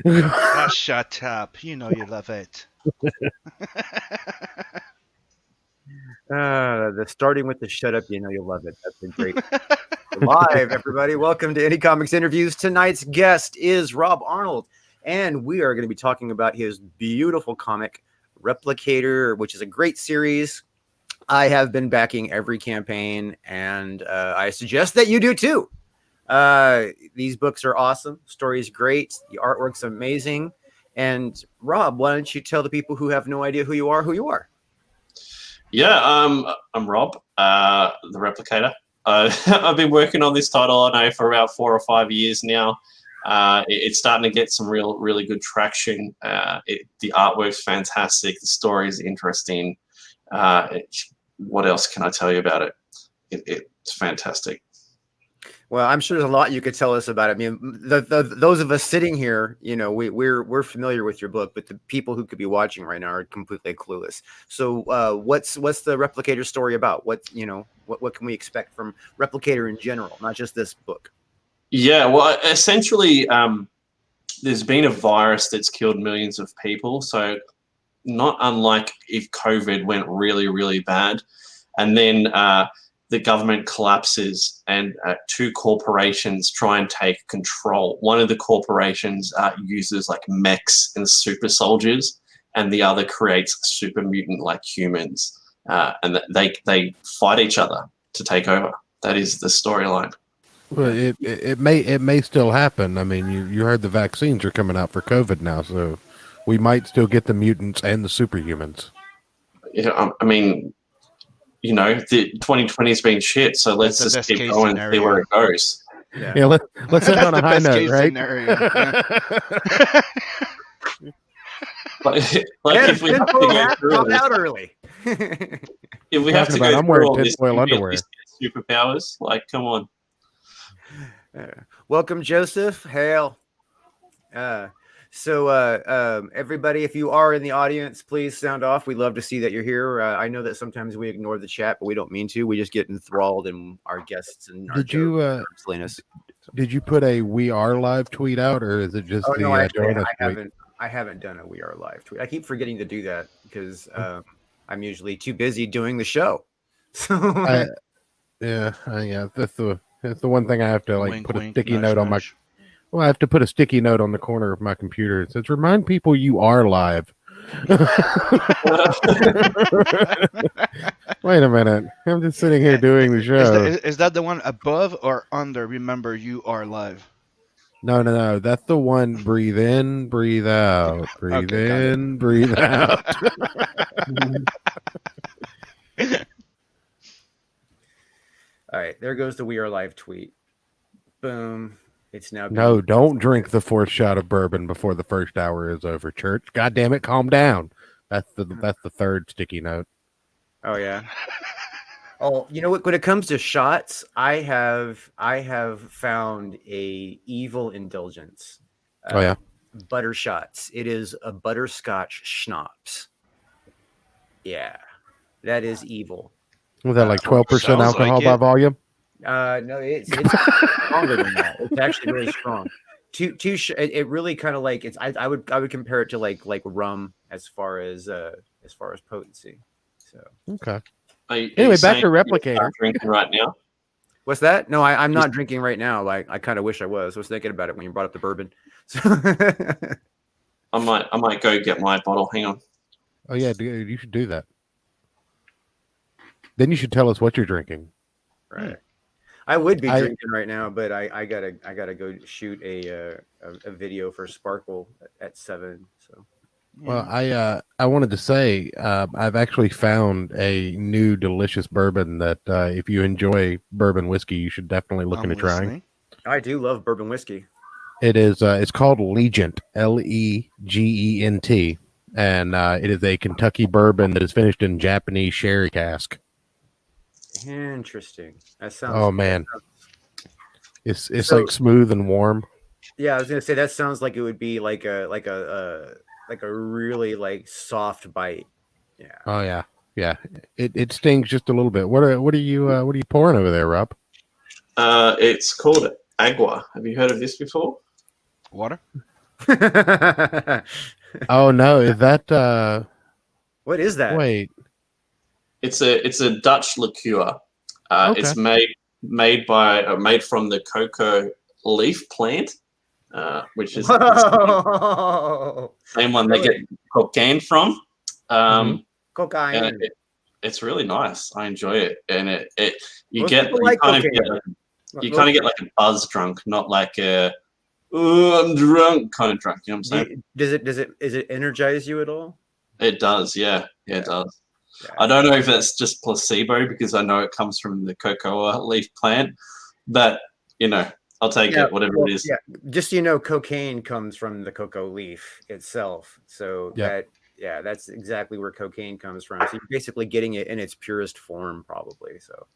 Ah, shut up. You know you love it. The starting with the shut up, you'll love it. That's a great live, everybody. Welcome to Any Comics Interviews. Tonight's guest is Rob Arnold, and we are going to be talking about his beautiful comic, Replicator, which is a great series. I have been backing every campaign, and I suggest that you do too. These books are awesome. Story is great. The artwork's amazing. And Rob, why don't you tell the people who have no idea who you are? Yeah, I'm Rob, the Replicator. I've been working on this title, I know, for about 4 or 5 years now. It's starting to get some really good traction. The artwork's fantastic. The story is interesting. What else can I tell you about it? It's fantastic. Well, I'm sure there's a lot you could tell us about it. I mean, those of us sitting here, we're familiar with your book, but the people who could be watching right now are completely clueless. So, what's the Replicator story about? What can we expect from Replicator in general, not just this book? Yeah, well, essentially, there's been a virus that's killed millions of people. So, not unlike if COVID went really bad, and then the government collapses and two corporations try and take control. One of the corporations uses like mechs and super soldiers, and the other creates super mutant like humans, and they fight each other to take over. That is the storyline. Well, it may still happen. I mean, you heard the vaccines are coming out for COVID now, so we might still get the mutants and the superhumans. Yeah, I mean, the 2020 has been shit, so let's just keep going and see where it goes. Yeah, let's end on a high note, right? Like if we have to go through out early. If we have to go through all this, underwear. Superpowers, like, come on. Welcome, Joseph. Hail. So, everybody, if you are in the audience, please sound off. We'd love to see that you're here. I know that sometimes we ignore the chat, but we don't mean to. We just get enthralled in our guests and our Did you put a "We Are Live" tweet out, or is it just the? No, actually, I haven't done a "We Are Live" tweet. I keep forgetting to do that because I'm usually too busy doing the show. So, that's the one thing I have to put a sticky note on my. Well, I have to put a sticky note on the corner of my computer. It says, "Remind people you are live." Wait a minute. I'm just sitting here doing the show. Is that the one above or under? Remember, you are live. No. That's the one. Breathe in, breathe out. Breathe in, breathe out. All right, there goes the "We Are Live" tweet. Boom. It's now. No, don't drink the fourth shot of bourbon before the first hour is over, church. God damn it, calm down. That's the third sticky note. Oh yeah. Oh, you know what? When it comes to shots, I have found a evil indulgence. Oh yeah. Butter shots. It is a butterscotch schnapps. Yeah, that is evil. Was that like 12% alcohol by volume? No, it's stronger than that. It's actually really strong. It really kind of like it's. I would compare it to like rum as far as potency. So okay. Anyway, back to Replicator. Drinking right now. What's that? No, I'm not drinking right now. Like I kind of wish I was. I was thinking about it when you brought up the bourbon. So I might go get my bottle. Hang on. Oh yeah, you should do that. Then you should tell us what you're drinking. Right. I would be drinking right now, but I gotta go shoot a video for Sparkle at 7. So. Well, I wanted to say I've actually found a new delicious bourbon that if you enjoy bourbon whiskey, you should definitely look into trying. I do love bourbon whiskey. It is. It's called Legent, Legent, and it is a Kentucky bourbon that is finished in Japanese sherry cask. Interesting. That sounds. Oh man, it's like smooth and warm. Yeah, I was gonna say that sounds like it would be like a really like soft bite. Yeah. Oh yeah. It stings just a little bit. What are you pouring over there, Rob? It's called Agua. Have you heard of this before? Water. Oh no, is that What is that? wait. It's a Dutch liqueur. Okay. It's made from the cocoa leaf plant, which is the Whoa. same one they get cocaine from. Cocaine. And it's really nice. I enjoy it, and you Most kind people of like get cocaine. like a buzz drunk, not like a oh, I'm drunk kind of drunk. You know what I'm saying? Does it energize you at all? It does, yeah, it does. Yeah. I don't know if that's just placebo because I know it comes from the cocoa leaf plant, but I'll take it, whatever it is. Yeah, just so you know, cocaine comes from the cocoa leaf itself. So that's exactly where cocaine comes from. So you're basically getting it in its purest form, probably. So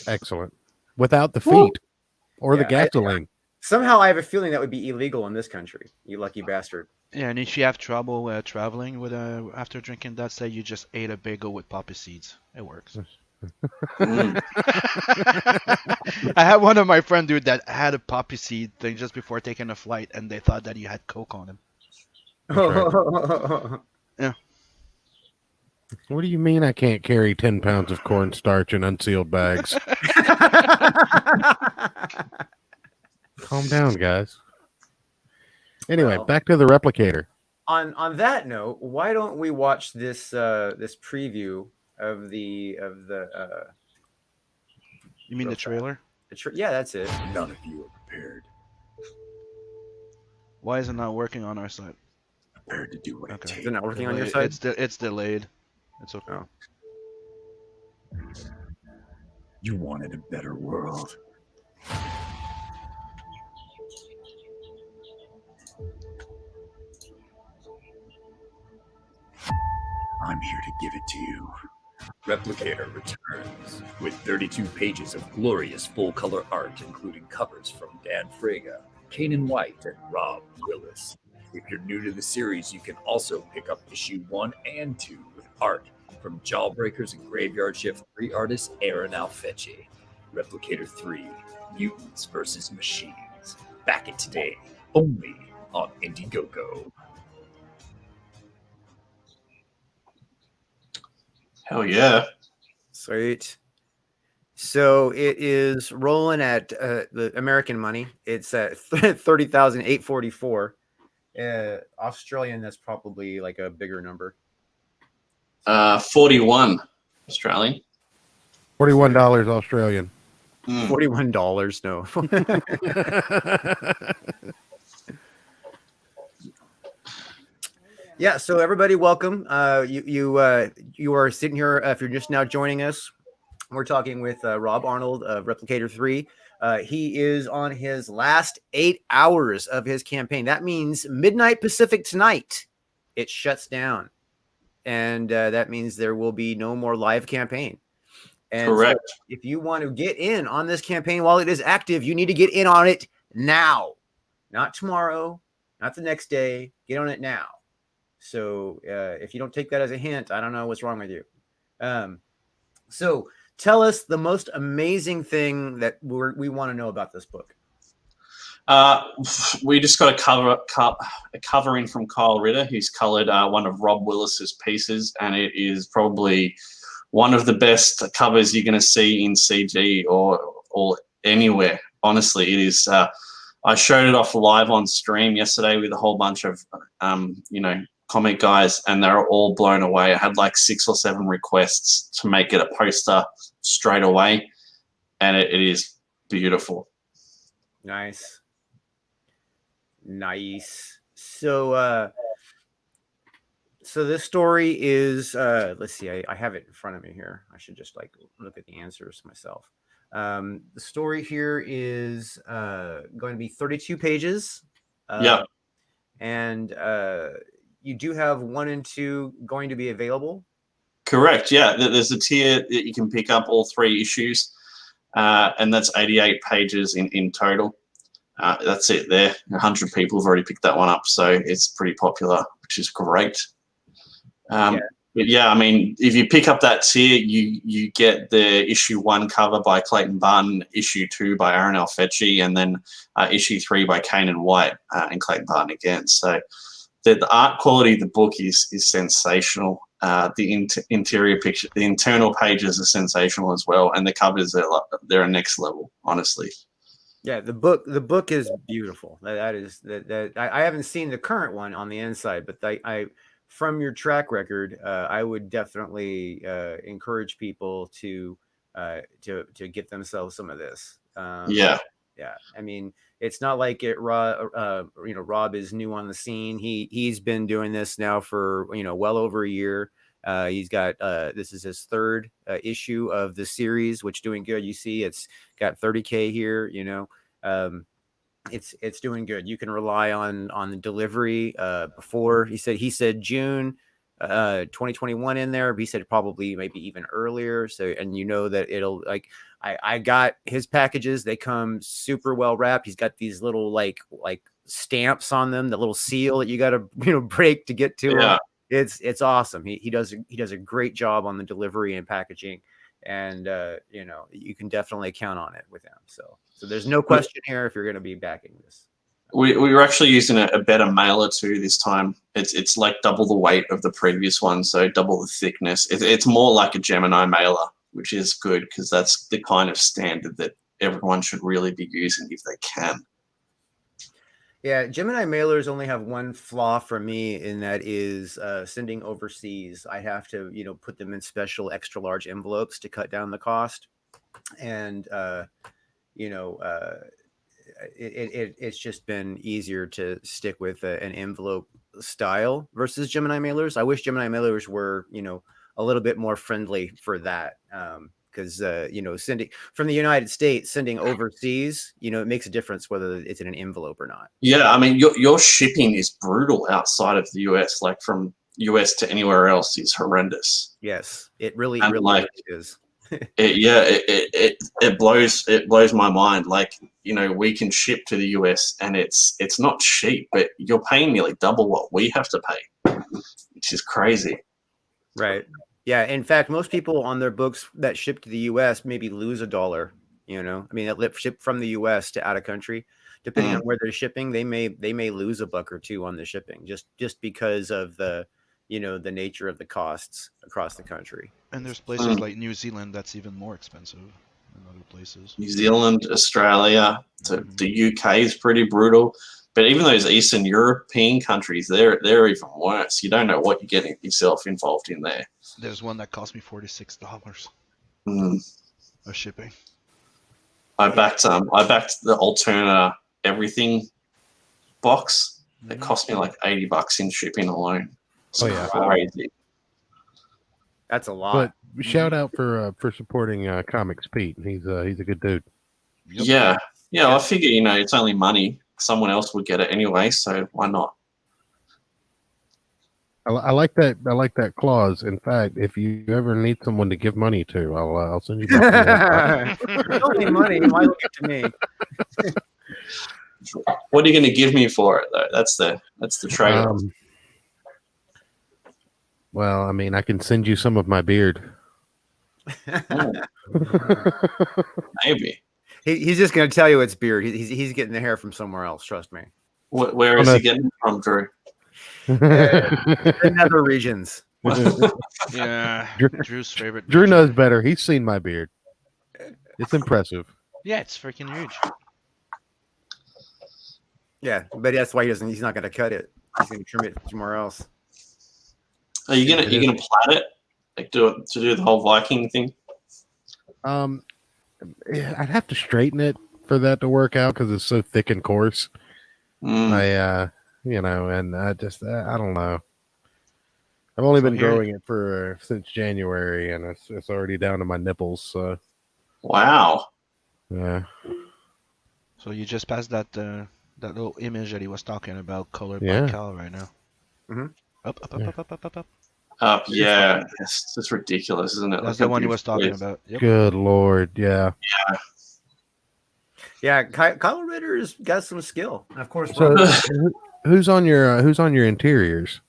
Excellent. Without the feet or the Yeah, gasoline. somehow I have a feeling that would be illegal in this country. You lucky bastard. Yeah, and if you have trouble traveling with after drinking that, say you just ate a bagel with poppy seeds. It works. Mm. I had one of my friends, dude, that had a poppy seed thing just before taking a flight, and they thought that he had coke on him. That's Yeah. What do you mean I can't carry 10 pounds of cornstarch in unsealed bags? Calm down, guys. Anyway, Well, back to the replicator. On that note, why don't we watch this this preview of the You mean the trailer? yeah, that's it. None of you are prepared. Why is it not working on our side? Prepared to do what it Okay. takes. Is it not working on your side? It's delayed. It's okay. Oh. You wanted a better world. I'm here to give it to you. Replicator returns with 32 pages of glorious full-color art, including covers from Dan Fraga, Kanan White, and Rob Willis. If you're new to the series, you can also pick up issue 1 and 2 with art from Jawbreakers and Graveyard Shift 3 artist Aaron Alfecci. Replicator 3, Mutants vs. Machines. Back it today, only on Indiegogo. Hell yeah. Sweet. So it is rolling at the American money. It's at 30,844. Australian, that's probably like a bigger number. 41 Australian. $41 Australian. $41. No. Yeah, so everybody, welcome. You are sitting here. If you're just now joining us, we're talking with Rob Arnold of Replicator 3. He is on his last 8 hours of his campaign. That means midnight Pacific tonight. It shuts down, and that means there will be no more live campaign. And Correct. So if you want to get in on this campaign while it is active, you need to get in on it now, not tomorrow, not the next day. Get on it now. So if you don't take that as a hint, I don't know what's wrong with you. So tell us the most amazing thing that we want to know about this book. We just got a cover in from Kyle Ritter, who's colored one of Rob Willis's pieces, and it is probably one of the best covers you're going to see in CG or anywhere. Honestly, it is. I showed it off live on stream yesterday with a whole bunch of comic guys, and they're all blown away. I had like 6 or 7 requests to make it a poster straight away, and it is beautiful. Nice. So this story is let's see, I have it in front of me here. I should just like look at the answers myself. The story here is going to be 32 pages. Yeah. And you do have 1 and 2 going to be available. Correct. Yeah. There's a tier that you can pick up all 3 issues, and that's 88 pages in total. That's it there. 100 people have already picked that one up, so it's pretty popular, which is great. But yeah, I mean, if you pick up that tier, you get the issue 1 cover by Clayton Barton, issue 2 by Aaron Alfecci, and then issue 3 by Kane White and Clayton Barton again. So the art quality of the book is sensational. The interior picture, the internal pages are sensational as well, and the covers they're a next level, honestly. Yeah, the book is beautiful. I haven't seen the current one on the inside, but I from your track record, I would definitely encourage people to get themselves some of this. Yeah. I mean, it's not like Rob is new on the scene. He's been doing this now for well over a year. He's got this is his 3rd issue of the series, which doing good. You see, it's got 30K here. It's doing good. You can rely on the delivery. Before he said June 2021 in there, but he said probably maybe even earlier. So, and that it'll I got his packages. They come super well wrapped. He's got these little like stamps on them, the little seal that you got to break to get to him. It's awesome. He does a great job on the delivery and packaging, and you can definitely count on it with him. So there's no question here if you're going to be backing this. We were actually using a better mailer too this time. It's like double the weight of the previous one, so double the thickness. It's more like a Gemini mailer, which is good because that's the kind of standard that everyone should really be using if they can. Yeah, Gemini mailers only have one flaw for me, and that is sending overseas. I have to, put them in special extra large envelopes to cut down the cost. And, it's just been easier to stick with an envelope style versus Gemini mailers. I wish Gemini mailers were, a little bit more friendly for that. Because sending from the United States, sending overseas, it makes a difference whether it's in an envelope or not. Yeah, I mean, your shipping is brutal outside of the US. Like from US to anywhere else is horrendous. Yes, it really is. It blows my mind. Like, we can ship to the US and it's not cheap, but you're paying nearly double what we have to pay, which is crazy. Right. Yeah, in fact, most people on their books that ship to the U.S. maybe lose $1. I mean, that ship from the U.S. to out of country, depending on where they're shipping, they may lose $1 or $2 on the shipping just because of the the nature of the costs across the country. And there's places like New Zealand that's even more expensive than other places. New Zealand, Australia, the UK is pretty brutal. But even those Eastern European countries, they're even worse. You don't know what you're getting yourself involved in there. There's one that cost me $46 of shipping. I backed the Alterna Everything box. It cost me like $80 in shipping alone. It's crazy. That's a lot. But shout out for supporting Comics Pete. He's a good dude. Yep. Yeah. I figure it's only money. Someone else would get it anyway, so why not? I like that. I like that clause. In fact, if you ever need someone to give money to, I'll send you back. Don't need money. Why look it to me? What are you going to give me for it, though? That's the trade-off. Well, I mean, I can send you some of my beard. Maybe. He's just going to tell you it's beard. He's getting the hair from somewhere else. Trust me. Where is he getting it from, Drew? In other regions. Yeah, Drew's favorite. Drew knows better. He's seen my beard. It's impressive. Yeah, it's freaking huge. Yeah, but that's why he's not going to cut it. He's going to trim it somewhere else. Are you gonna plait it? Like do the whole Viking thing? I'd have to straighten it for that to work out because it's so thick and coarse. And I don't know. I've only been growing it since January, and it's already down to my nipples. So. Wow. Yeah. So you just passed that little image that he was talking about, colored by Cal right now. Mm-hmm. Up, yeah. It's ridiculous, isn't it? That's the one he was talking about. Yep. Good Lord, yeah. Yeah, Kyle Ritter's got some skill. Of course. So, who's on your interiors?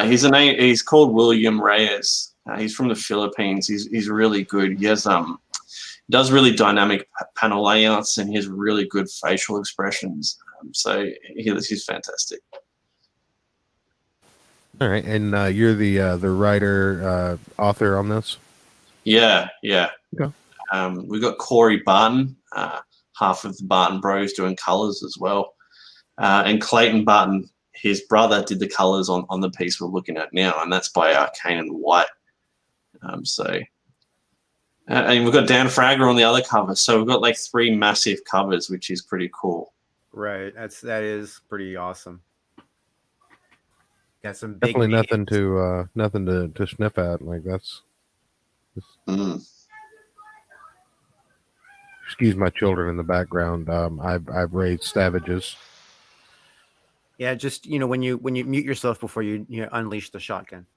He's called William Reyes. He's from the Philippines. He's really good. He has does really dynamic panel layouts, and he has really good facial expressions. So he's fantastic. All right, and you're the writer author on this. Yeah. Okay. We got Corey Barton, half of the Barton Bros, doing colors as well, and Clayton Barton, his brother, did the colors on the piece we're looking at now, and that's by Kanan White. And we've got Dan Fragger on the other cover, so we've got like 3 massive covers, which is pretty cool. Right, that is pretty awesome. Got some big Definitely names. nothing to sniff at. Like that's. Excuse my children in the background. I've raised savages. Yeah, just when you mute yourself before you unleash the shotgun.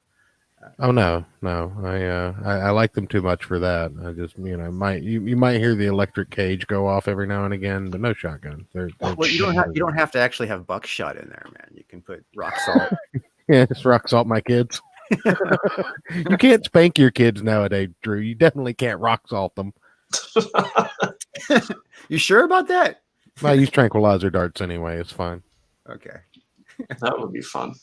Oh no! I like them too much for that. I just you might hear the electric cage go off every now and again, but no shotgun. Well, you don't have to actually have buckshot in there, man. You can put rock salt. Yeah, just rock salt my kids. You can't spank your kids nowadays, Drew. You definitely can't rock salt them. You sure about that? I use tranquilizer darts anyway. It's fine. Okay. That would be fun.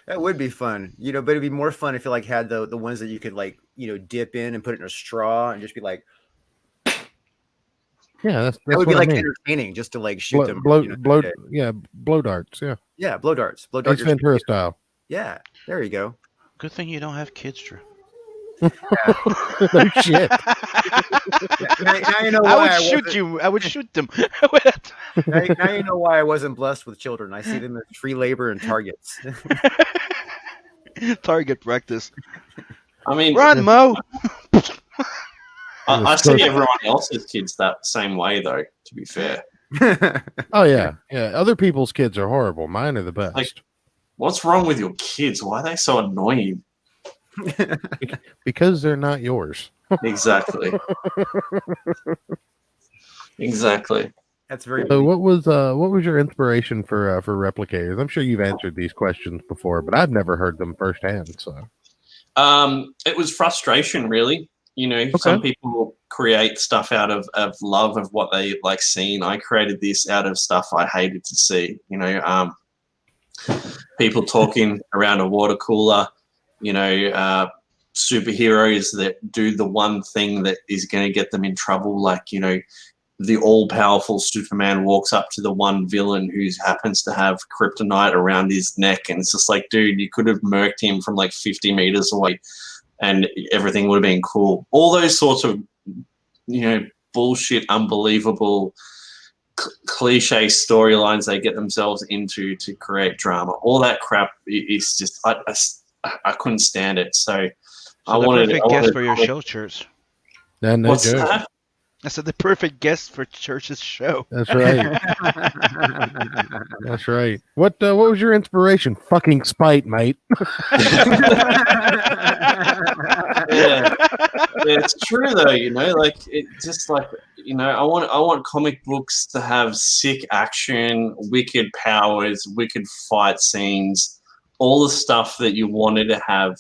That would be fun, but it'd be more fun if you had the ones that you could dip in and put it in a straw and just be like, yeah, that's that would be what I mean. entertaining just to shoot them. Blow darts. Yeah. Yeah, blow darts. Ace Ventura style. Yeah, there you go. Good thing you don't have kids, Drew. No shit. Now you know why I would shoot you. I would shoot them. now you know why I wasn't blessed with children. I see them as free labor and targets. Target practice. I mean, run, Mo. I see everyone else's kids that same way, though. To be fair. Oh yeah. Other people's kids are horrible. Mine are the best. Like, what's wrong with your kids? Why are they so annoying? Because they're not yours. Exactly. Exactly. That's very. So what was your inspiration for Replicators? I'm sure you've answered these questions before, but I've never heard them firsthand. So, it was frustration, really. Some people create stuff out of love of what they like seeing. I created this out of stuff I hated to see. People talking around a water cooler. Superheroes that do the one thing that is going to get them in trouble, like the all-powerful Superman walks up to the one villain who happens to have kryptonite around his neck, and it's just like, dude, you could have murked him from like 50 meters away and everything would have been cool. All those sorts of bullshit, unbelievable cliche storylines they get themselves into to create drama, all that crap is just I couldn't stand it. So I wanted the perfect guest for your show, Church. No What's joke. that? I said the perfect guest for Church's show. That's right. That's right. What was your inspiration? Fucking spite, mate. Yeah, it's true though. Like it just like I want comic books to have sick action, wicked powers, wicked fight scenes, all the stuff that you wanted to have,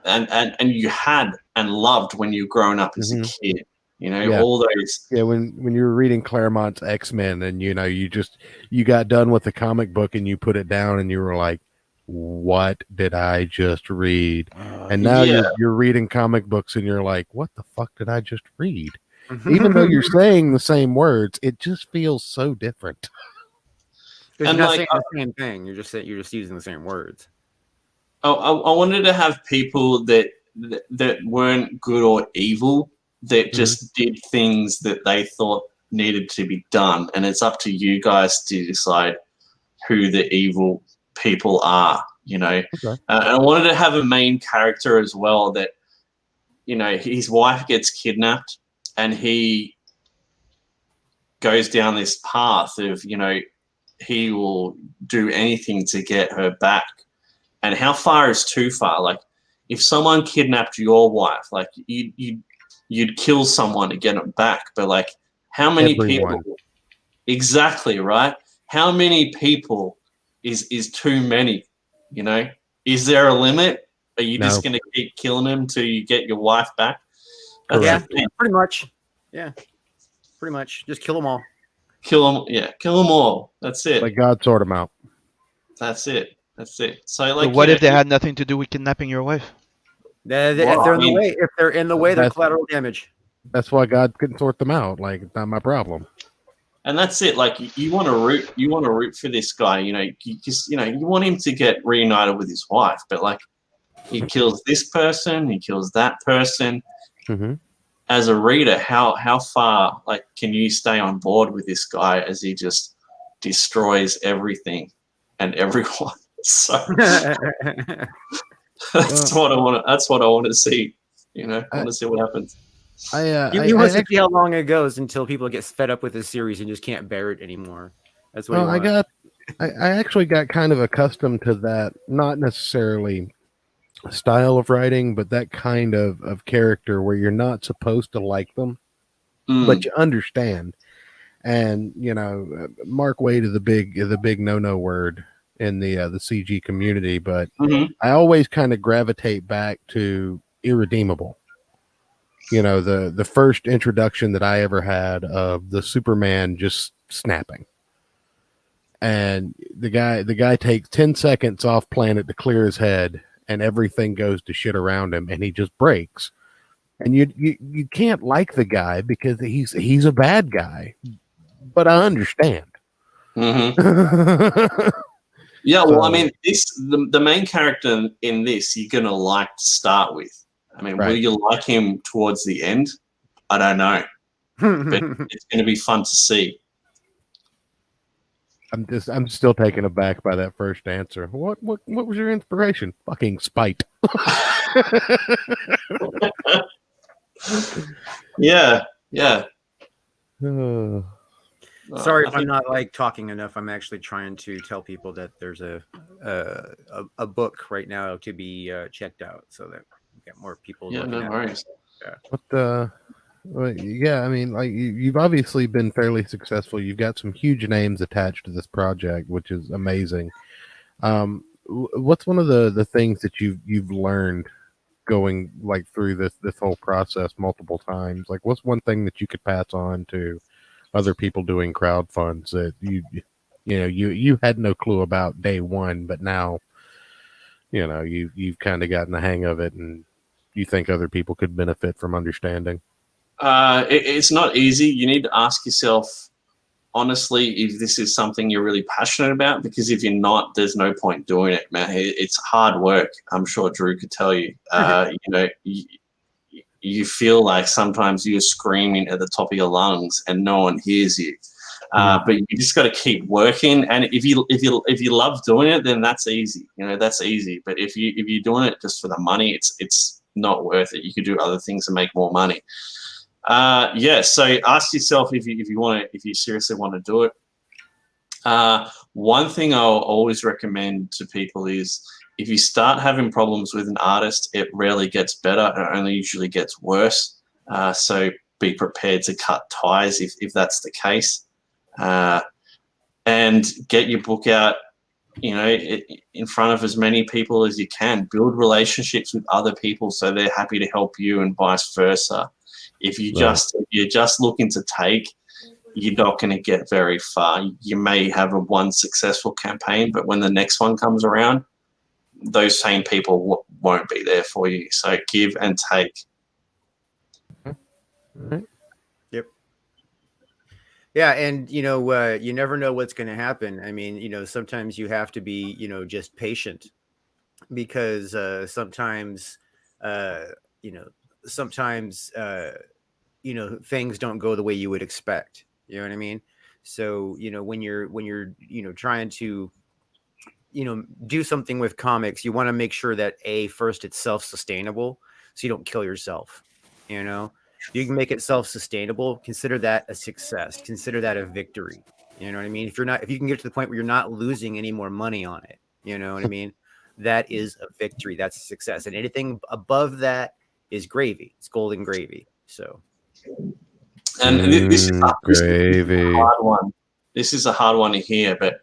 and you had and loved when you were growing up as a kid. All those. Yeah, when you were reading Claremont's X-Men and you got done with the comic book and you put it down and you were like, what did I just read? And now you're reading comic books and you're like, what the fuck did I just read? Even though you're saying the same words, it just feels so different. You're not saying the same thing. You're just using the same words. I wanted to have people that weren't good or evil, that just did things that they thought needed to be done. And it's up to you guys to decide who the evil people are, Okay. And I wanted to have a main character as well that, his wife gets kidnapped and he goes down this path of, he will do anything to get her back. And how far is too far? Like, if someone kidnapped your wife, like you'd kill someone to get them back. But like, how many people? Exactly, right? How many people is too many? You know, is there a limit? Are you just No. going to keep killing him till you get your wife back? Yeah, pretty much. Yeah, pretty much. Just kill them all. Kill them. Yeah, kill them all. That's it. Like God sort them out. That's it. That's it. So, But what if they had nothing to do with kidnapping your wife? If they're in the way, they're collateral damage. That's why God couldn't sort them out. Like, it's not my problem. And that's it. Like you want to root for this guy. You know, you want him to get reunited with his wife, but like he kills this person, he kills that person. Mm-hmm. As a reader, how far like can you stay on board with this guy as he just destroys everything and everyone? So that's what I want. That's what I want to see. You know, I want to see what happens. You want to see how long it goes until people get fed up with this series and just can't bear it anymore. That's what I actually got kind of accustomed to that, not necessarily style of writing, but that kind of character where you're not supposed to like them, but you understand. And you know, Mark Waid is the big no word in the CG community, but I always kind of gravitate back to Irredeemable. You know, the first introduction that I ever had of the Superman just snapping. And the guy takes 10 seconds off planet to clear his head and everything goes to shit around him and he just breaks. And you can't like the guy because he's a bad guy. But I understand. Mm-hmm. Yeah, well, I mean, the main character in this you're gonna like to start with. I mean, will you like him towards the end? I don't know, but it's going to be fun to see. I'm still taken aback by that first answer. What was your inspiration? Fucking spite. Yeah. Sorry if I'm not like talking enough. I'm actually trying to tell people that there's a book right now to be checked out, so that we get more people. Yeah, no worries. But yeah, I mean, like you've obviously been fairly successful. You've got some huge names attached to this project, which is amazing. What's one of the things that you've learned going like through this whole process multiple times? Like, what's one thing that you could pass on to other people doing crowd funds that you had no clue about day one, but now you've kind of gotten the hang of it, and you think other people could benefit from understanding? It's not easy. You need to ask yourself honestly if this is something you're really passionate about, because if you're not, there's no point doing it, man. It's hard work. I'm sure Drew could tell you. You feel like sometimes you're screaming at the top of your lungs and no one hears you. But you just got to keep working. And if you love doing it, then that's easy. That's easy. But if you're doing it just for the money, it's not worth it. You could do other things and make more money. So ask yourself if you seriously want to do it. One thing I'll always recommend to people is if you start having problems with an artist, it rarely gets better. It only usually gets worse. So be prepared to cut ties if that's the case. And get your book out, in front of as many people as you can. Build relationships with other people so they're happy to help you and vice versa. If you're just looking to take, you're not going to get very far. You may have one successful campaign, but when the next one comes around, those same people won't be there for you. So give and take. Yep. Yeah, and you never know what's going to happen. I mean, sometimes you have to be, just patient, because sometimes things don't go the way you would expect. You know what I mean? So, when you're trying to, do something with comics, you want to make sure that first it's self-sustainable, so you don't kill yourself. You can make it self-sustainable. Consider that a success. Consider that a victory. You know what I mean? If you can get to the point where you're not losing any more money on it, you know what I mean? That is a victory. That's a success. And anything above that is gravy. It's golden gravy. So, and this is a gravy. hard one. This is a hard one to hear, but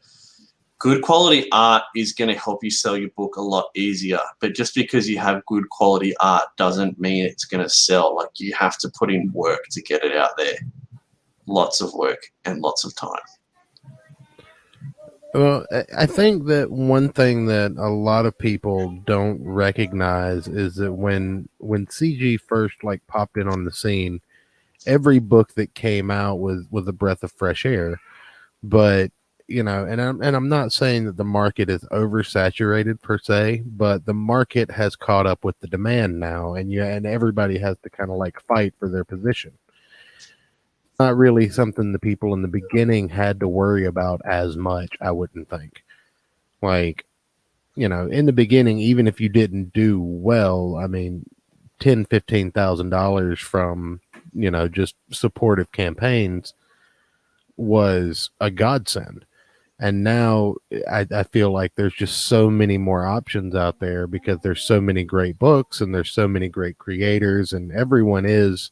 good quality art is going to help you sell your book a lot easier. But just because you have good quality art doesn't mean it's going to sell. Like, you have to put in work to get it out there. Lots of work and lots of time. Well, I think that one thing that a lot of people don't recognize is that when CG first like popped in on the scene, every book that came out was a breath of fresh air. But and I'm not saying that the market is oversaturated per se, but the market has caught up with the demand now, and everybody has to kind of like fight for their position. Not really something the people in the beginning had to worry about as much, I wouldn't think. Like, in the beginning, even if you didn't do well, I mean, $10,000-$15,000 from, just supportive campaigns was a godsend. And now I feel like there's just so many more options out there because there's so many great books and there's so many great creators, and everyone is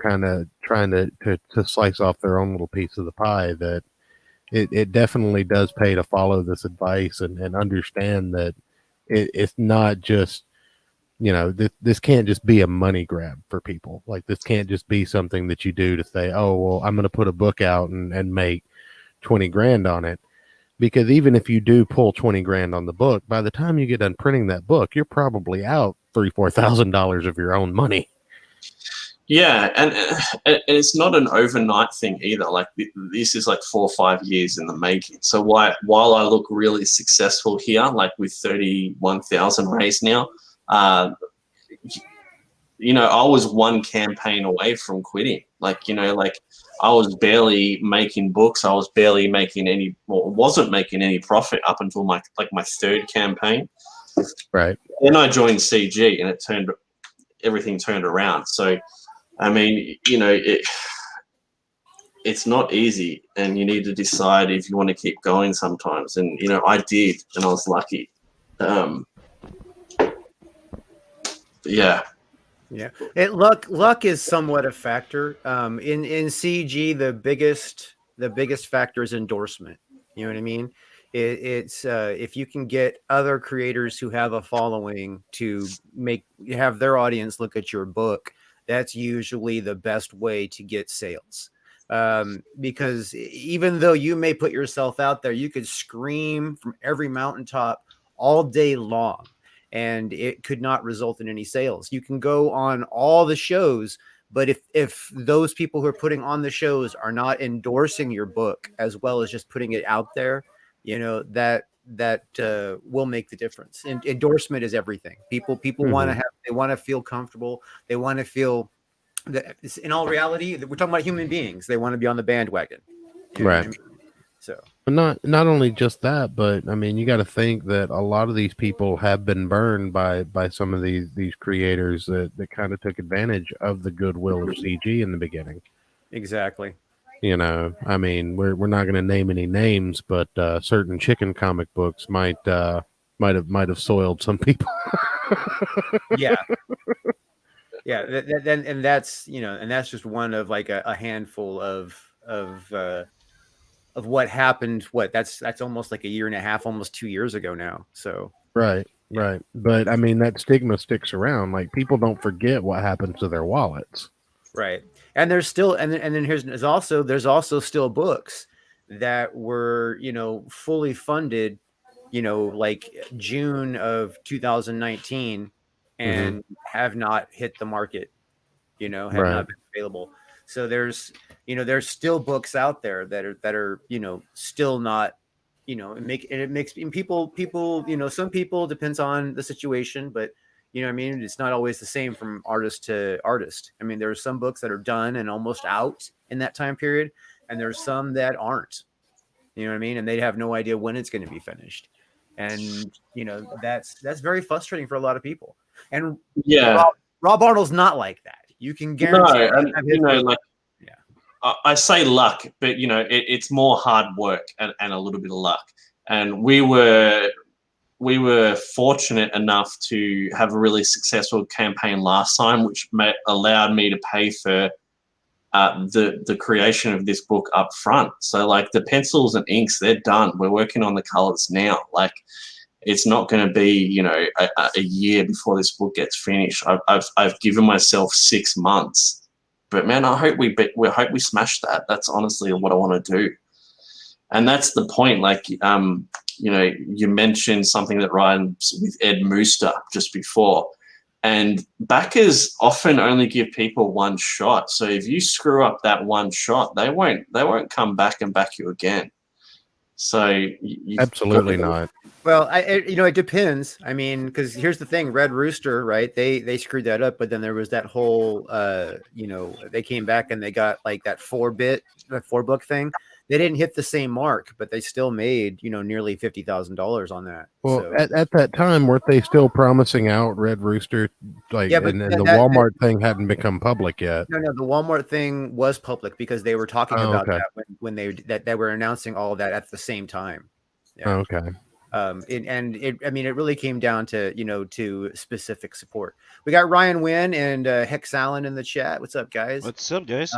kind of trying to slice off their own little piece of the pie, that it definitely does pay to follow this advice and understand that it's not just, this can't just be a money grab for people. Like, this can't just be something that you do to say, oh, well, I'm going to put a book out and make 20 grand on it. Because even if you do pull 20 grand on the book, by the time you get done printing that book, you're probably out $3,000-$4,000 of your own money. Yeah, and it's not an overnight thing either. Like, this is like 4 or 5 years in the making. So while I look really successful here, like with 31,000 raised now, I was one campaign away from quitting. Like, I was barely making books. I was barely making wasn't making any profit up until my third campaign. Right. Then I joined CG, and everything turned around. So, I mean, it's not easy, and you need to decide if you want to keep going sometimes. And, I did, and I was lucky. Yeah. Yeah. Luck is somewhat a factor. In CG, the biggest factor is endorsement. You know what I mean? It's if you can get other creators who have a following to have their audience look at your book, that's usually the best way to get sales. Because even though you may put yourself out there, you could scream from every mountaintop all day long, and it could not result in any sales. You can go on all the shows, but if those people who are putting on the shows are not endorsing your book as well as just putting it out there, that will make the difference. And endorsement is everything. People want to they want to feel comfortable. They want to feel that, in all reality, we're talking about human beings. They want to be on the bandwagon. Right. I mean? So, but not only just that, but I mean, you got to think that a lot of these people have been burned by some of these creators that kind of took advantage of the goodwill of CG in the beginning. Exactly. I mean, we're not going to name any names, but certain chicken comic books might have soiled some people. Yeah. Yeah. And that's just one of like a handful of what happened. That's almost like a year and a half, almost 2 years ago now. So right. But I mean, that stigma sticks around. Like, people don't forget what happened to their wallets. Right. And there's still, and then there's also still books that were, fully funded, like June of 2019, and have not hit the market, have not been available. So there's still books out there that are, still not, it makes people, some people, depends on the situation, but it's not always the same from artist to artist. I mean, there are some books that are done and almost out in that time period, and there's some that aren't, and they have no idea when it's going to be finished. And, that's very frustrating for a lot of people. And yeah, Rob Arnold's not like that. You can guarantee. I say luck, but it's more hard work and a little bit of luck. And we were fortunate enough to have a really successful campaign last time, which allowed me to pay for the creation of this book up front. So like the pencils and inks, they're done. We're working on the colors now. Like it's not going to be, you know, a year before this book gets finished. I've given myself 6 months, but man, I hope we smash that. That's honestly what I want to do. And that's the point. Like, you know, you mentioned something that Ryan with Ed Mooster just before. And backers often only give people one shot. So if you screw up that one shot, they won't come back and back you again. So Absolutely not. Well, you know, it depends. I mean, because here's the thing: Red Rooster, right? They screwed that up, but then there was that whole, you know, they came back and they got like that 4-book thing. They didn't hit the same mark, but they still made, you know, nearly $50,000 on that. Well, so. at that time, weren't they still promising out Red Rooster? Like, Yeah, but and the Walmart thing hadn't become public yet. No, the Walmart thing was public because they were talking about okay. that when they were announcing all of that at the same time. Yeah. Okay. I mean, it really came down to, you know, to specific support. We got Ryan Wynn and Hex Allen in the chat. What's up, guys? What's up, guys?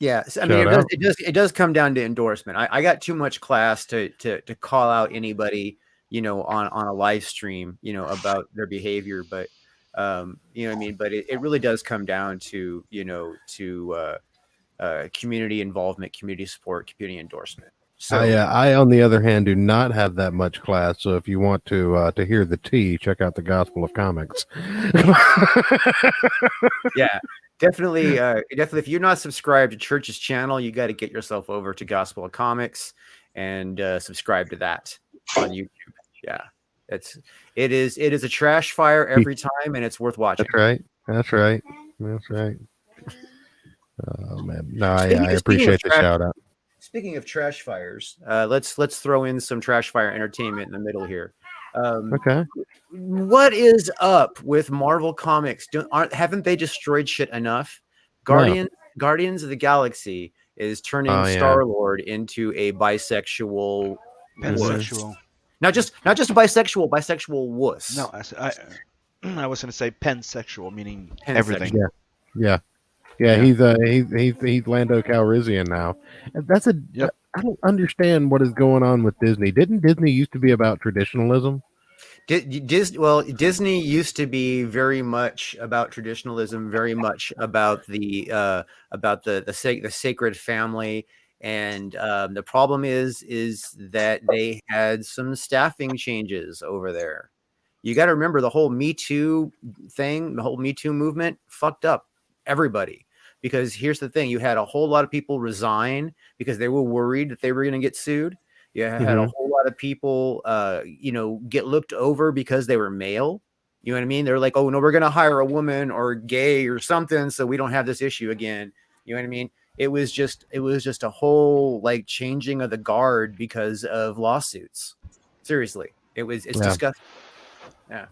Yeah, so, I mean, it does come down to endorsement. I got too much class to call out anybody, you know, on a live stream, you know, about their behavior, but you know what I mean? But it really does come down to, you know, to community involvement, community support, community endorsement. So I, on the other hand, do not have that much class. So if you want to hear the tea, check out the Gospel of Comics. Yeah, definitely. If you're not subscribed to Church's channel, you got to get yourself over to Gospel of Comics and subscribe to that on YouTube. Yeah, it is a trash fire every time, and it's worth watching. That's right. Oh man, no, I appreciate the shout out. Speaking of trash fires, let's throw in some trash fire entertainment in the middle here. Okay. What is up with Marvel Comics? Haven't they destroyed shit enough? Guardians of the Galaxy is turning Star-Lord into a bisexual Pansexual. Not just a bisexual wuss. No, I was going to say pansexual, meaning Pansexual. everything. Yeah. He's Lando Calrissian now. That's I don't understand what is going on with Disney. Didn't Disney used to be about traditionalism? Disney used to be very much about traditionalism, very much about the sacred family, and the problem is that they had some staffing changes over there. You got to remember the whole Me Too thing, the whole Me Too movement fucked up everybody. Because here's the thing, you had a whole lot of people resign because they were worried that they were going to get sued. You had a whole lot of people, you know, get looked over because they were male. You know what I mean? They're like, oh, no, we're going to hire a woman or gay or something so we don't have this issue again. You know what I mean? It was just a whole like changing of the guard because of lawsuits. Seriously, it's disgusting. Yeah.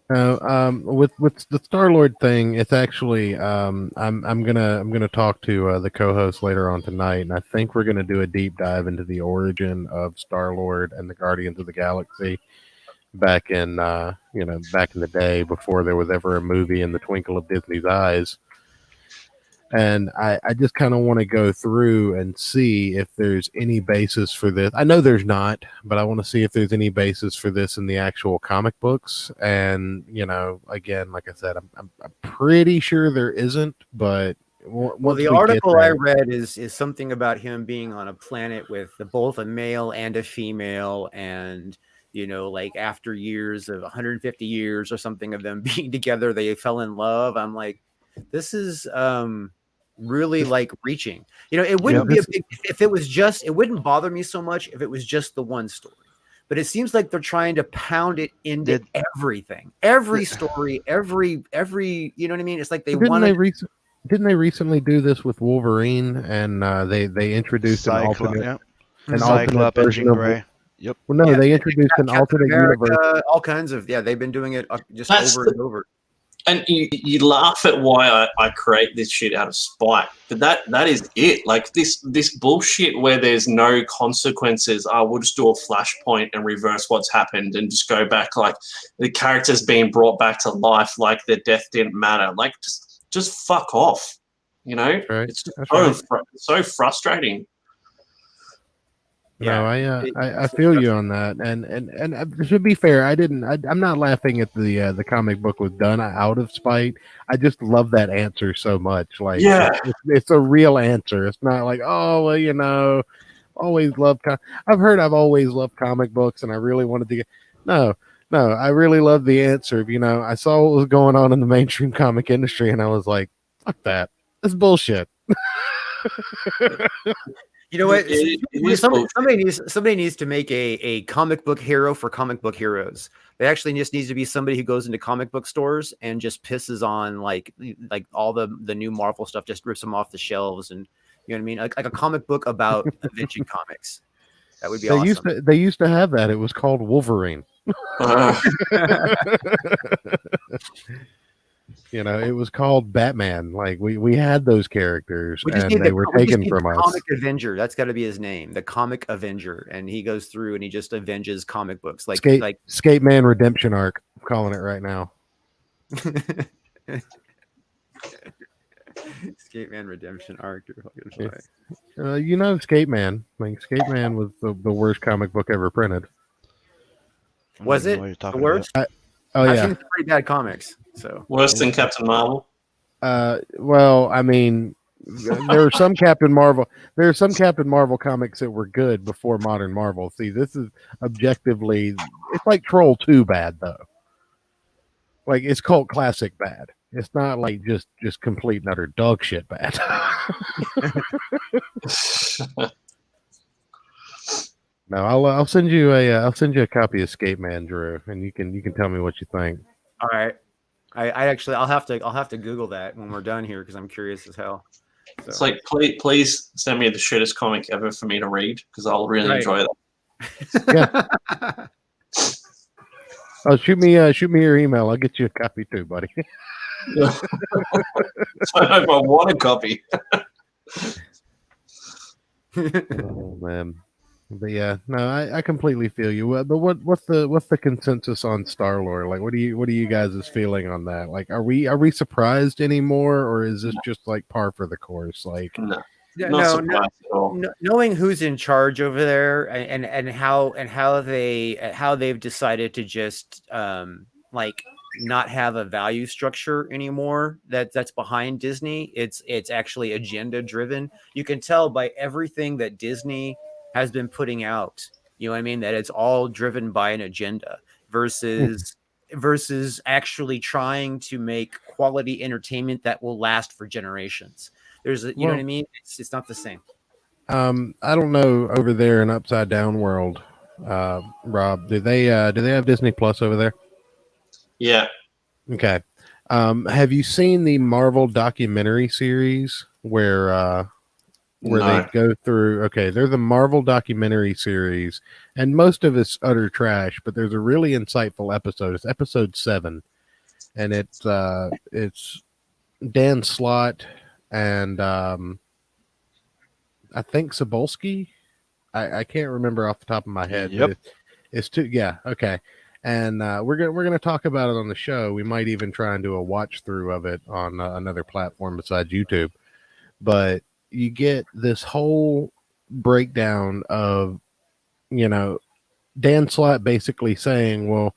With the Star-Lord thing, it's actually I'm gonna talk to the co-host later on tonight, and I think we're gonna do a deep dive into the origin of Star-Lord and the Guardians of the Galaxy back in the day before there was ever a movie in the twinkle of Disney's eyes. And I just kind of want to go through and see if there's any basis for this. I know there's not, but I want to see if there's any basis for this in the actual comic books. And, you know, again, like I said, I'm pretty sure there isn't, but the article I read is something about him being on a planet with both a male and a female, and, you know, like after years of 150 years or something of them being together, they fell in love. I'm like, this is really like reaching. You know, it wouldn't be a big if it was just, it wouldn't bother me so much if it was just the one story. But it seems like they're trying to pound it into everything, every story, every you know what I mean? It's like they want to. Didn't they recently do this with Wolverine, and they introduced an alternate version of Gray? Yep. Well, no, they introduced an alternate universe. All kinds of they've been doing it just over and over. And you laugh at why I create this shit out of spite, but that is it. Like this bullshit where there's no consequences. We'll just do a flashpoint and reverse what's happened and just go back, like the characters being brought back to life, like their death didn't matter. Like just fuck off. You know, Right. it's That's so frustrating. No, I feel you on that, and to be fair, I'm not laughing at the comic book was done out of spite. I just love that answer so much. Like, Yeah. it's a real answer. It's not like, oh well, always loved. I've always loved comic books, and I really wanted to get no. I really love the answer. I saw what was going on in the mainstream comic industry, and I was like, fuck that. That's bullshit. You know what? It Somebody needs to make a comic book hero for comic book heroes. There actually just needs to be somebody who goes into comic book stores and just pisses on like all the new Marvel stuff, just rips them off the shelves, and you know what I mean? Like a comic book about avenging comics. That would be awesome. They used to have that. It was called Wolverine. It was called Batman. Like we had those characters, and they were taken from us. Comic Avenger. That's got to be his name, the Comic Avenger, and he goes through and he just avenges comic books, like Skate Man Redemption Arc. I'm calling it right now. Skate Man Redemption Arc. Skate Man. Like Skate Man was the worst comic book ever printed. Was it the worst? I've seen some pretty bad comics. So worse than Captain Marvel. Well, I mean, there are some Captain Marvel. There are some Captain Marvel comics that were good before Modern Marvel. See, this is objectively, it's like Troll 2 bad though. Like it's cult classic bad. It's not like just complete and utter dog shit bad. No, I'll send you a copy of Skate Man, Drew, and you can tell me what you think. All right. I'll have to Google that when we're done here because I'm curious as hell. So. It's like please send me the shittest comic ever for me to read because I'll really enjoy that. Yeah. Oh, shoot me your email. I'll get you a copy too, buddy. I don't know if I want a copy. Oh man. But yeah, no, I completely feel you. But what's the consensus on Star-Lord? Like, what are you guys' feeling on that? Like, are we surprised anymore, or is this just like par for the course? Like, no, knowing who's in charge over there and how they've decided to just like not have a value structure anymore that's behind Disney. It's actually agenda driven. You can tell by everything that Disney has been putting out, you know what I mean? That it's all driven by an agenda versus actually trying to make quality entertainment that will last for generations. You know what I mean? It's not the same. I don't know over there in Upside Down World, Rob, do they have Disney Plus over there? Yeah. Okay. Have you seen the Marvel documentary series where they go through? Okay, there's a Marvel documentary series, and most of it's utter trash, but there's a really insightful episode. It's episode 7, and it's Dan Slott and I think Cebulski. I can't remember off the top of my head. Yep. It's two. Yeah. Okay. And we're gonna talk about it on the show. We might even try and do a watch through of it on another platform besides YouTube. But you get this whole breakdown of, Dan Slott basically saying, well,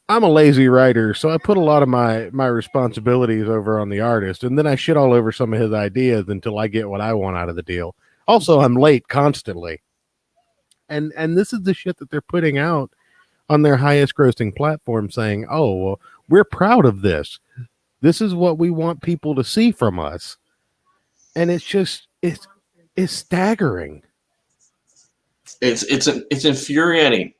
I'm a lazy writer, so I put a lot of my responsibilities over on the artist, and then I shit all over some of his ideas until I get what I want out of the deal. Also, I'm late constantly. And this is the shit that they're putting out on their highest grossing platform, saying, oh, well, we're proud of this. This is what we want people to see from us. And it's just, it's staggering. It's infuriating.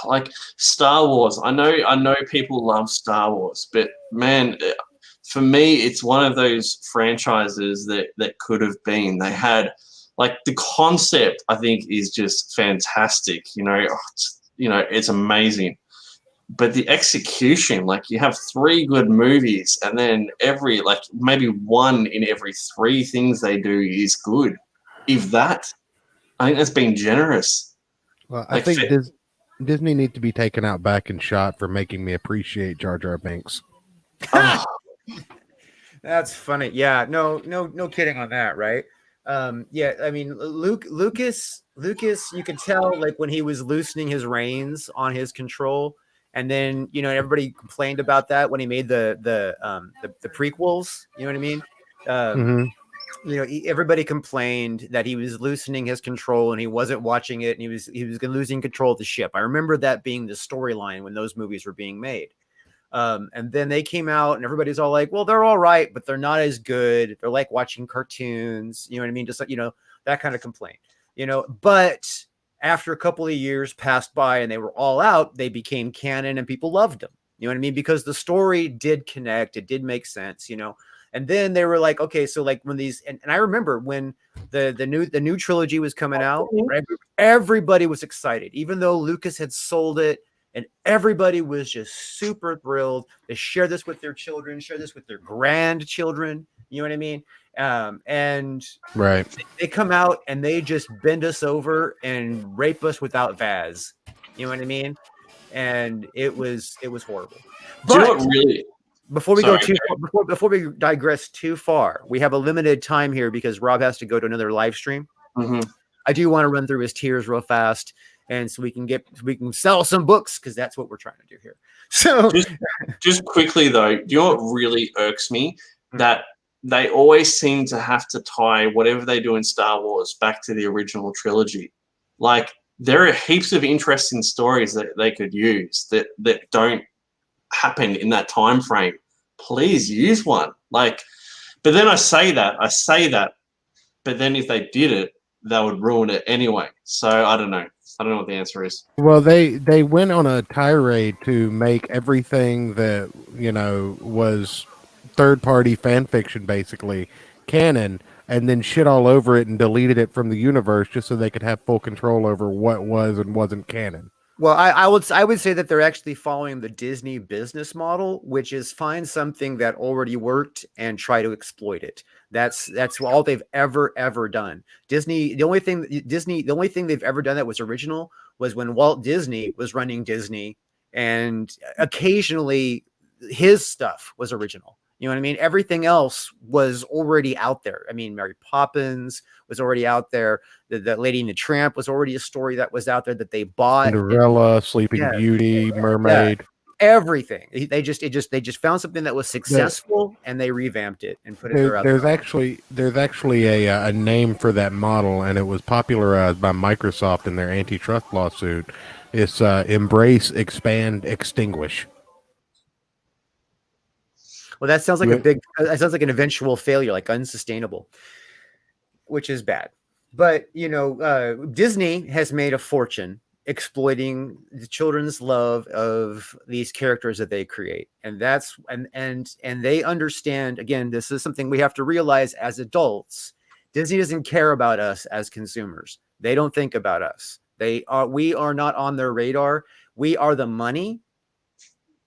Like Star Wars. I know people love Star Wars, but man, for me, it's one of those franchises that could have been. They had, like, the concept, I think, is just fantastic. It's amazing. But the execution, like, you have 3 good movies, and then maybe 1 in every 3 things they do is good. If that, I think that's being generous. Well, I think Disney needs to be taken out back and shot for making me appreciate Jar Jar Binks. Oh. That's funny. Yeah, no kidding on that, right? Yeah, I mean, Lucas, you could tell like when he was loosening his reins on his control, and then everybody complained about that when he made the prequels. You know what I mean? Um, Hmm. Everybody complained that he was loosening his control and he wasn't watching it, and he was losing control of the ship. I remember that being the storyline when those movies were being made. And then they came out and everybody's all like, well, they're all right, but they're not as good. They're like watching cartoons. You know what I mean? Just like, that kind of complaint, but after a couple of years passed by and they were all out, they became canon and people loved them. You know what I mean? Because the story did connect. It did make sense, and then they were like, okay, so like when these, and I remember when the new trilogy was coming out, right? Everybody was excited, even though Lucas had sold it. And everybody was just super thrilled. They share this with their children, share this with their grandchildren. You know what I mean? And Right. they come out and they just bend us over and rape us without Vaz. You know what I mean? And it was horrible. Do you know But what really? before we Sorry, go too far, before we digress too far, we have a limited time here because Rob has to go to another live stream. Mhm. I do want to run through his tiers real fast, and so we can sell some books because that's what we're trying to do here. So Just quickly though, do you know what really irks me? That they always seem to have to tie whatever they do in Star Wars back to the original trilogy. Like there are heaps of interesting stories that they could use that don't happen in that time frame. Please use one. Like, but then I say that, but then if they did it, they would ruin it anyway. So I don't know. I don't know what the answer is. Well, they went on a tirade to make everything that was third party fan fiction basically canon, and then shit all over it and deleted it from the universe just so they could have full control over what was and wasn't canon. well, I would say that they're actually following the Disney business model, which is find something that already worked and try to exploit it. That's all they've ever done. Disney, the only thing they've ever done that was original was when Walt Disney was running Disney, and occasionally his stuff was original. You know what I mean? Everything else was already out there. I mean, Mary Poppins was already out there. The Lady and the Tramp was already a story that was out there that they bought. Cinderella, Sleeping Beauty, Mermaid. Everything. They just found something that was successful and they revamped it and put it there. There's actually a name for that model, and it was popularized by Microsoft in their antitrust lawsuit. It's embrace, expand, extinguish. Well, that sounds like that sounds like an eventual failure, like unsustainable, which is bad. But Disney has made a fortune exploiting the children's love of these characters that they create, and that's and they understand. Again, this is something we have to realize as adults. Disney doesn't care about us as consumers. They don't think about us. We are not on their radar. We are the money,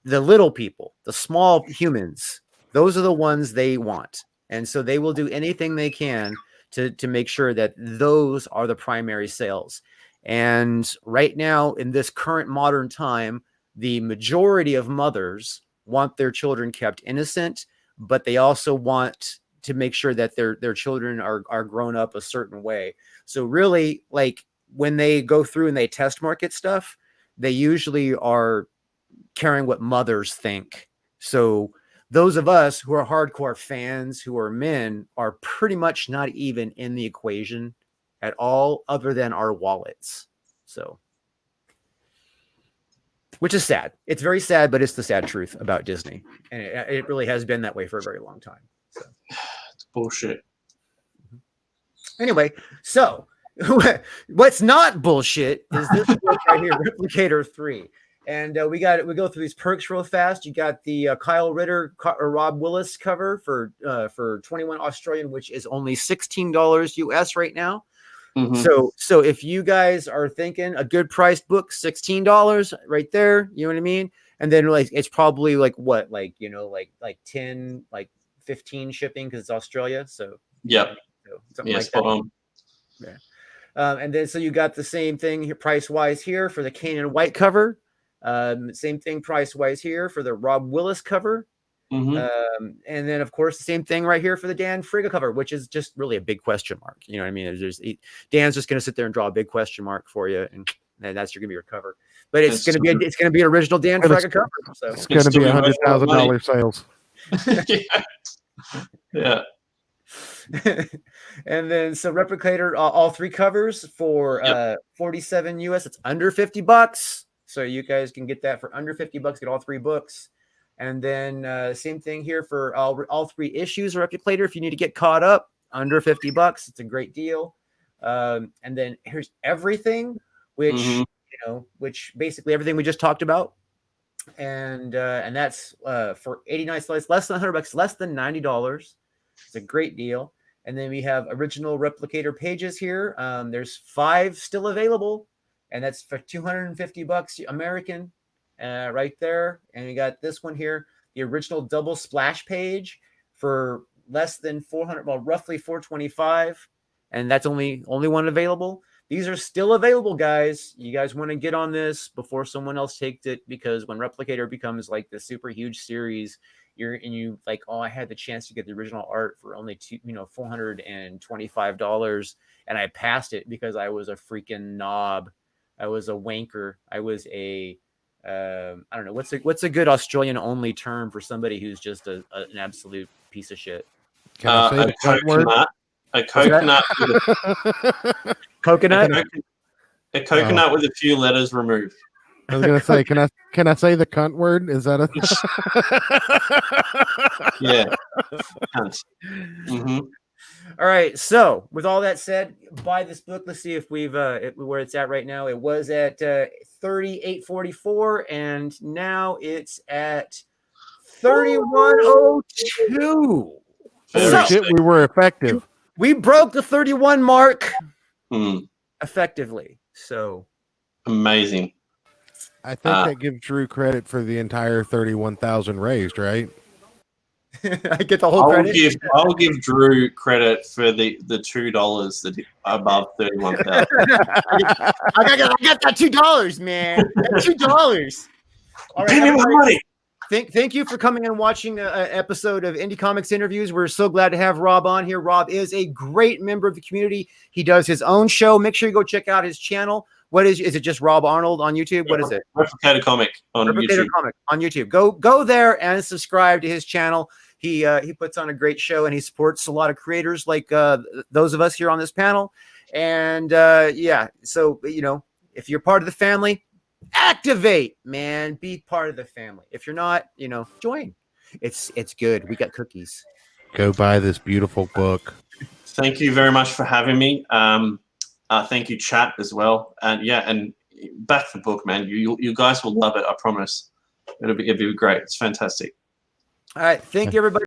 the little people, the small humans. Those are the ones they want, and so they will do anything they can to make sure that those are the primary sales. And right now, in this current modern time, the majority of mothers want their children kept innocent, but they also want to make sure that their children are grown up a certain way. So really, like when they go through and they test market stuff, they usually are caring what mothers think. So those of us who are hardcore fans, who are men, are pretty much not even in the equation at all, other than our wallets. So, which is sad. It's very sad, but it's the sad truth about Disney, and it really has been that way for a very long time. So, it's bullshit. Anyway, so what's not bullshit is this book right here, Replicator 3. And we go through these perks real fast. You got the Kyle Ritter or Rob Willis cover for 21 Australian, which is only $16 US right now. Mm-hmm. So if you guys are thinking a good priced book, $16 right there, you know what I mean? And then like it's probably like what, like 10, like 15 shipping because it's Australia. So yeah, something like that. Yeah. And then so you got the same thing here price wise here for the Kanan White cover. Same thing price wise here for the Rob Willis cover. And then, of course, the same thing right here for the Dan Friga cover, which is just really a big question mark. You know what I mean? Dan's just going to sit there and draw a big question mark for you, and that's going to be your cover. But it's going to be an original Dan Friga cover. So it's going to be $100,000 sales. Yeah. And then so Replicator, all 3 covers for 47 US. It's under $50. So you guys can get that for under $50. Get all 3 books. And then same thing here for all 3 issues of Replicator. If you need to get caught up, under $50, it's a great deal. And then here's everything, which which basically everything we just talked about, and that's for 89 slides, less than $100, less than $90. It's a great deal. And then we have original Replicator pages here. There's 5 still available, and that's for $250 American. Right there. And we got this one here, the original double splash page for less than 400, well, roughly 425, and that's only one available. These are still available, guys. You guys want to get on this before someone else takes it, because when Replicator becomes like the super huge series, you like, oh, I had the chance to get the original art for only $425, and I passed it because I was a freaking knob. I was a wanker. I was a I don't know what's a good Australian only term for somebody who's just an absolute piece of shit. Can I say a coconut? A coconut. Coconut. A coconut with a few letters removed. I was gonna say, can I say the cunt word? Is that a? Yeah. Cunt. All right. So with all that said, buy this book. Let's see if we've where it's at right now. It was at $38.44, and now it's at $31.02. Oh shit, we were effective. We broke the 31 mark effectively. So amazing. I think that gives Drew credit for the entire 31,000 raised, right? I get the whole credit. I'll give Drew credit for the $2 that above 31,000. I got that $2, man. $2. All right, give me my money. Thank you for coming and watching an episode of Indie Comics Interviews. We're so glad to have Rob on here. Rob is a great member of the community. He does his own show. Make sure you go check out his channel. What is it? Just Rob Arnold on YouTube? What is it? Replicator Comic on YouTube. Comic on YouTube. Go there and subscribe to his channel. He puts on a great show, and he supports a lot of creators like those of us here on this panel. And so if you're part of the family, activate, man. Be part of the family. If you're not, join. It's good. We got cookies. Go buy this beautiful book. Thank you very much for having me. Thank you, chat, as well. And back the book, man. You guys will love it. I promise. It'll be great. It's fantastic. All right. Thank you, everybody.